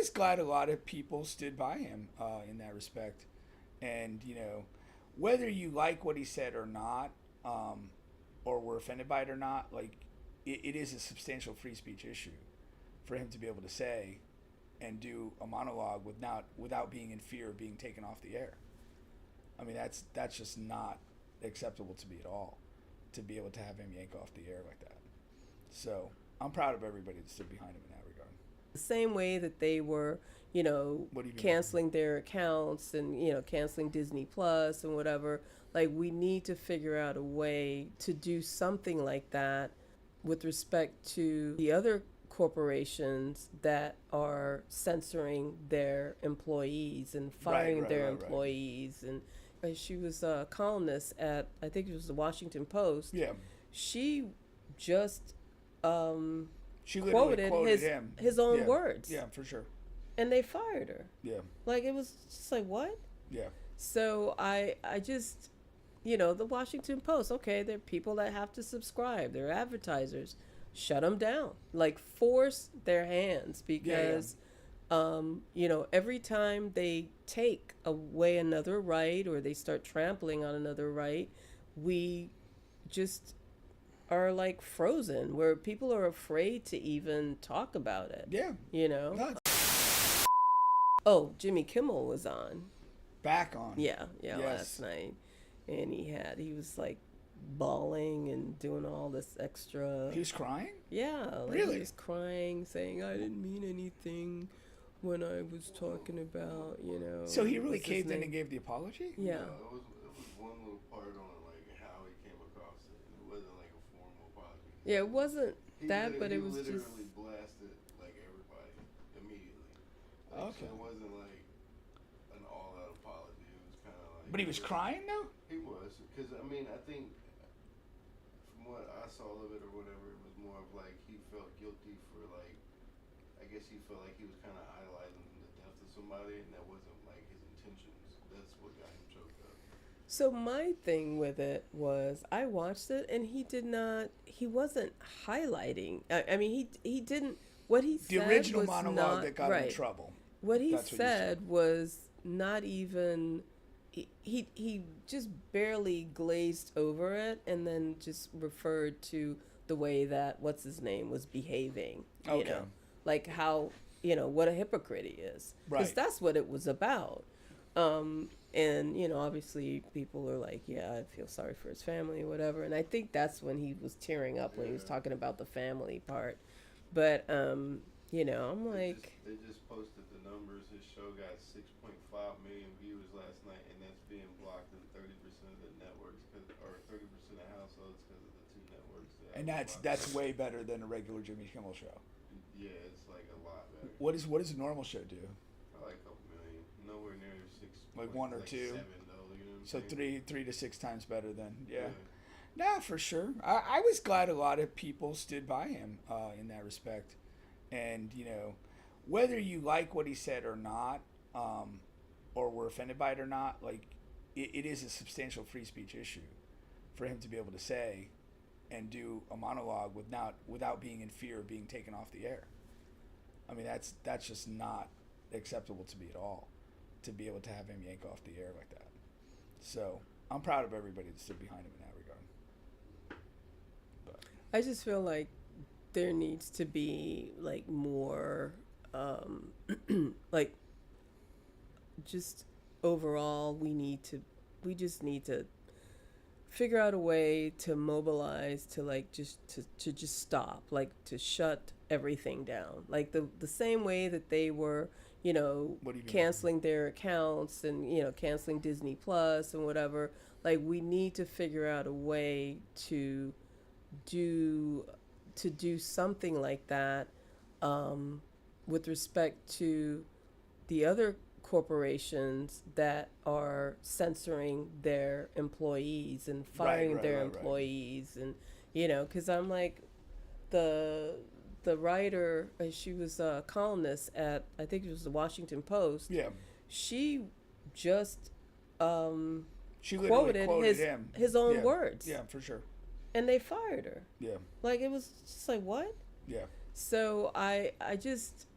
was glad a lot of people stood by him in that respect, and whether you like what he said or not, or were offended by it or not, like it is a substantial free speech issue for him to be able to say and do a monologue without being in fear of being taken off the air. I mean, that's just not acceptable to me at all, to be able to have him yank off the air like that. So I'm proud of everybody that stood behind him in that regard. The same way that they were, What do you mean? canceling their accounts and, canceling Disney Plus and whatever, like we need to figure out a way to do something like that with respect to the other corporations that are censoring their employees and firing their employees. And she was a columnist at, I think it was the Washington Post. Yeah. She just She literally quoted his own yeah. words. Yeah, for sure. And they fired her. Yeah. Like, it was just like, what? Yeah. So I just, the Washington Post, okay, they're people that have to subscribe. They're advertisers. Shut them down. Like, force their hands because, every time they take away another right or they start trampling on another right, we just are like frozen, where people are afraid to even talk about it. Yeah. No, oh, Jimmy Kimmel was on. Back on. Yeah, Yes. last night. And he was like bawling and doing all this extra. He was crying? Yeah, like Really? he was crying, saying, I didn't mean anything when I was talking about, So he really what's his caved in name? and gave the apology? Yeah. No, it was one little part on like how he came across it. It wasn't like a formal apology. Yeah, it wasn't He that, but he it was just. literally blasted like everybody immediately. Like, Okay. So it wasn't like an all-out apology. It was kind of like. But he was crying, though? He was, because I mean, I think from what I saw of it or whatever, it was more of like he felt guilty for like. I guess he felt like he was kind of idolizing the death of somebody, and that wasn't like his intentions. That's what got him choked up. So my thing with it was I watched it and he wasn't highlighting. I mean, he didn't, what he The said original was monologue not, that got him right. in trouble. What he That's what you said was not even, he just barely glazed over it and then just referred to the way that, what's his name, was behaving. Okay. Like how, what a hypocrite he is. Because Right. that's what it was about. And, obviously people are like, yeah, I feel sorry for his family or whatever. And I think that's when he was tearing up when he was talking about the family part. But, I'm like. They just posted the numbers. His show got 6.5 million viewers last night, and that's being blocked in 30% of the networks, or 30% of households because of the two networks. And that's way better than a regular Jimmy Kimmel show. Yeah, it's like a lot better. What does a normal show do? Probably a couple million. Nowhere near six. Like one or two. 7 though. You know what I'm So saying? three to six times better than Nah, for sure. I was glad a lot of people stood by him in that respect, and whether you like what he said or not, or were offended by it or not, like it is a substantial free speech issue for him to be able to say and do a monologue without being in fear of being taken off the air. I mean, that's just not acceptable to me at all, to be able to have him yank off the air like that. So I'm proud of everybody that stood behind him in that regard. But I just feel like there needs to be like more, like just overall, we just need to figure out a way to mobilize to like to just stop, like to shut everything down, like the same way that they were, What do you mean? canceling their accounts and canceling Disney Plus and whatever. Like we need to figure out a way to do something like that with respect to the other corporations that are censoring their employees and firing their employees. And because I'm like, the writer, she was a columnist at, I think it was the Washington Post. Yeah. She just She literally quoted his own words. Yeah, for sure. And they fired her. Yeah. Like, it was just like, what? Yeah. So I just,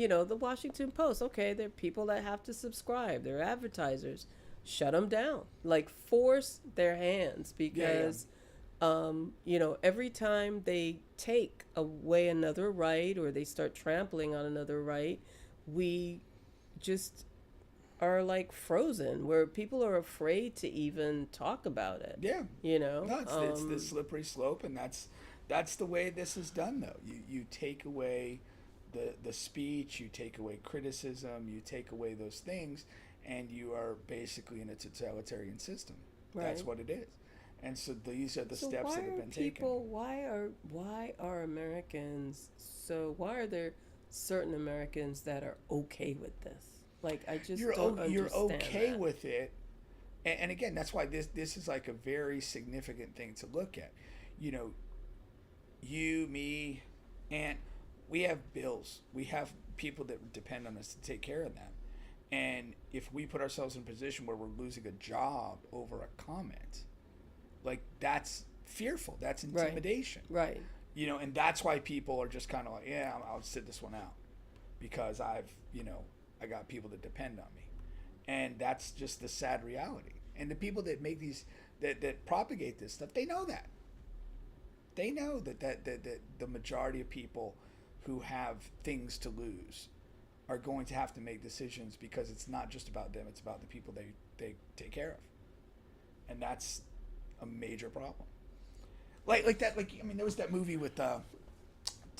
the Washington Post. Okay, they're people that have to subscribe. They're advertisers. Shut them down. Like force their hands because, every time they take away another right or they start trampling on another right, we just are like frozen where people are afraid to even talk about it. Yeah. You know, No, it's the slippery slope, and that's the way this is done. Though you take away the speech, you take away criticism, you take away those things, and you are basically in a totalitarian system. Right. That's what it is. And so these are the so steps why that have are been people? taken. Why are Americans so? Why are there certain Americans that are okay with this? Like I just don't understand. You're okay that. with it, and again, that's why this is like a very significant thing to look at. You know, you, me, and we have bills. We have people that depend on us to take care of them. And if we put ourselves in a position where we're losing a job over a comment, like that's fearful. That's intimidation. Right. You know, and that's why people are just kind of like, yeah, I'll sit this one out because I got people that depend on me. And that's just the sad reality. And the people that make these, that propagate this stuff, they know that. They know that the majority of people who have things to lose are going to have to make decisions because it's not just about them, it's about the people they take care of. And that's a major problem. There was that movie with De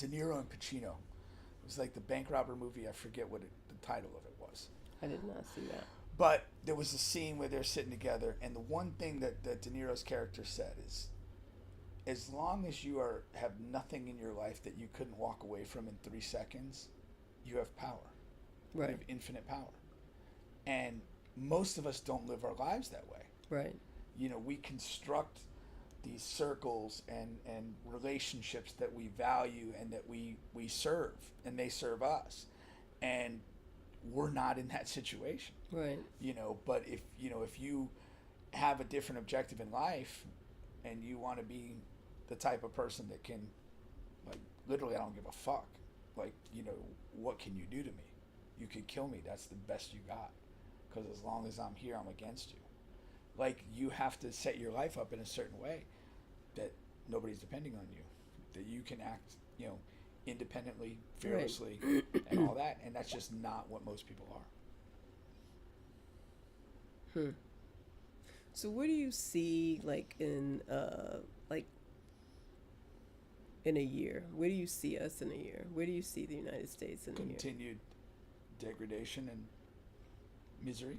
Niro and Pacino. It was like the bank robber movie. I forget what the title of it was. I did not see that. But there was a scene where they're sitting together, and the one thing that De Niro's character said is, as long as you have nothing in your life that you couldn't walk away from in 3 seconds, you have power. Right. You have infinite power. And most of us don't live our lives that way. Right. You know, we construct these circles and relationships that we value and that we serve, and they serve us. And we're not in that situation. Right. You know, but if you have a different objective in life and you want to be the type of person that can, like, literally, I don't give a fuck. Like, what can you do to me? You could kill me. That's the best you got. Because as long as I'm here, I'm against you. Like, you have to set your life up in a certain way that nobody's depending on you. That you can act, independently, fearlessly, and all that. And that's just not what most people are. So where do you see, in a year? Where do you see us in a year? Where do you see the United States in a year? Continued degradation and misery.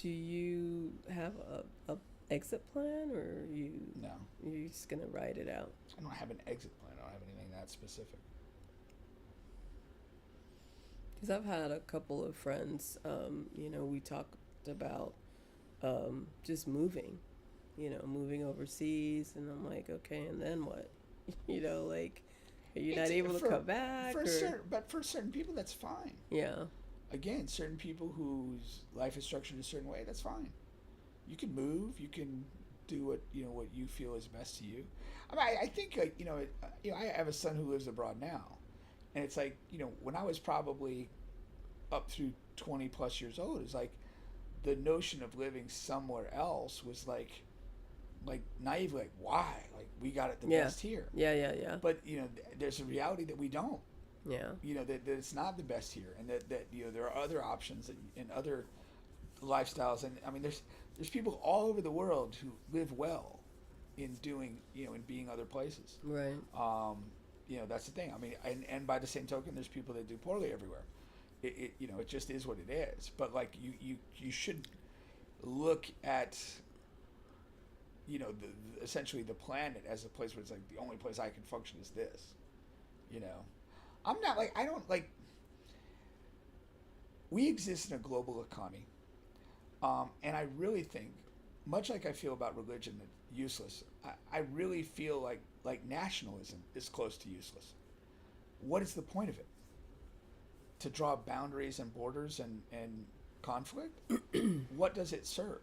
Do you have a exit plan, or No. you're just gonna ride it out? I don't have an exit plan. I don't have anything that specific. Because I've had a couple of friends, we talked about just moving overseas, and I'm like, okay, and then what? Are you not able to come back? But for certain people, that's fine. Yeah. Again, certain people whose life is structured a certain way, that's fine. You can move. You can do what you feel is best to you. I mean, I think I have a son who lives abroad now, and it's like when I was probably up through 20 plus years old, it's like the notion of living somewhere else was like naive, like why? Like we got it the best here. Yeah. But there's a reality that we don't. Yeah. That it's not the best here, and that there are other options and other lifestyles, and I mean there's people all over the world who live well in doing in being other places. Right. That's the thing. I mean, and by the same token, there's people that do poorly everywhere. It just is what it is. But like you should look at essentially the planet as a place where it's like the only place I can function is this. I'm not like, I don't like, we exist in a global economy. And I really think, much like I feel about religion that's useless, I really feel like nationalism is close to useless. What is the point of it? To draw boundaries and borders and conflict? What does it serve?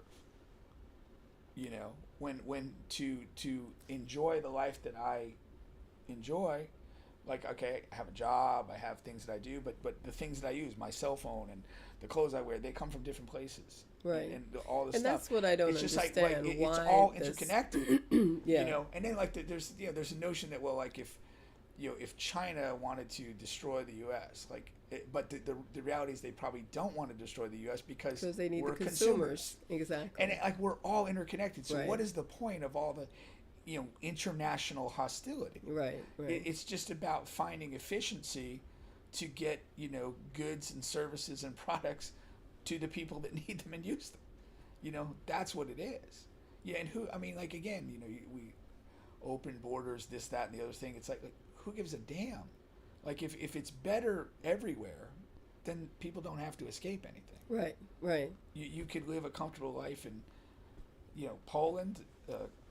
When to enjoy the life that I enjoy, Like, okay, I have a job, I have things that I do, but the things that I use, my cell phone and the clothes I wear, they come from different places. Right. And all this And stuff. that's what I don't It's just understand. it's why all this- interconnected. Yeah. You know, and then like there's there's a notion that, well, like if China wanted to destroy the U.S., like, but the reality is they probably don't want to destroy the U.S. because they need we're the consumers. Exactly. and like we're all interconnected. So Right. what is the point of all the international hostility? Right. Right. It's just about finding efficiency to get goods and services and products to the people that need them and use them. That's what it is. Yeah, and like, again, we open borders, this, that, and the other thing. It's like who gives a damn? Like, if it's better everywhere, then people don't have to escape anything. Right. Right. You could live a comfortable life in, Poland,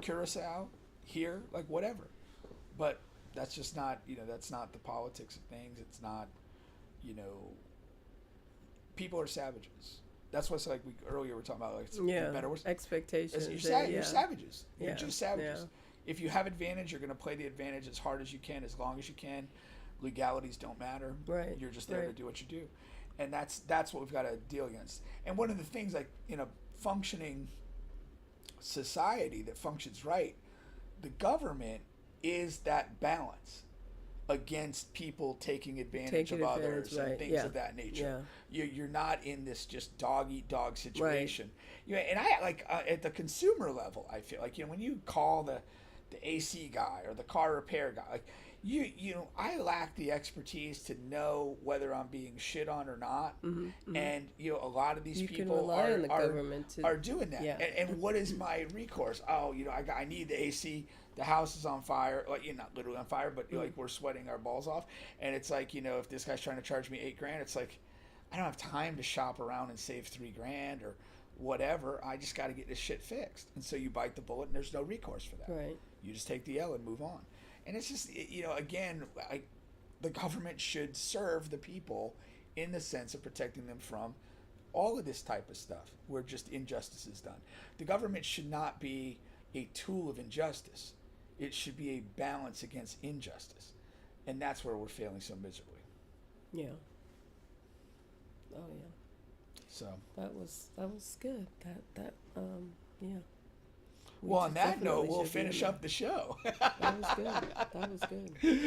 Curacao, here, like whatever. But that's just not, that's not the politics of things. It's not, people are savages. That's what's like earlier we were talking about, like, Yeah. better worse. Expectations. You're yeah. savages. You're Yeah. just savages. Yeah. If you have advantage, you're going to play the advantage as hard as you can, as long as you can. Legalities don't matter. Right. You're just there Right. to do what you do, and that's what we've got to deal against. And one of the things, like, in a functioning society that functions right, the government is that balance against people taking advantage of others and right. things Yeah. of that nature. Yeah. You're not in this just dog eat dog situation. And I like at the consumer level, I feel like when you call the AC guy or the car repair guy, like I lack the expertise to know whether I'm being shit on or not. Mm-hmm, mm-hmm. And a lot of these You can people rely on the government are doing that. Yeah. And what is my recourse? Oh, I need the AC. The house is on fire. Like, not literally on fire, but like we're sweating our balls off. And it's like, if this guy's trying to charge me $8,000, it's like, I don't have time to shop around and save $3,000 or whatever. I just got to get this shit fixed. And so you bite the bullet, and there's no recourse for that. Right. You just take the L and move on. And it's just, again, the government should serve the people in the sense of protecting them from all of this type of stuff where just injustice is done. The government should not be a tool of injustice. It should be a balance against injustice. And that's where we're failing so miserably. Yeah. Oh yeah. So that was good. That yeah. Well, on that note, definitely we'll should be in finish there. up the show. That was good. That was good.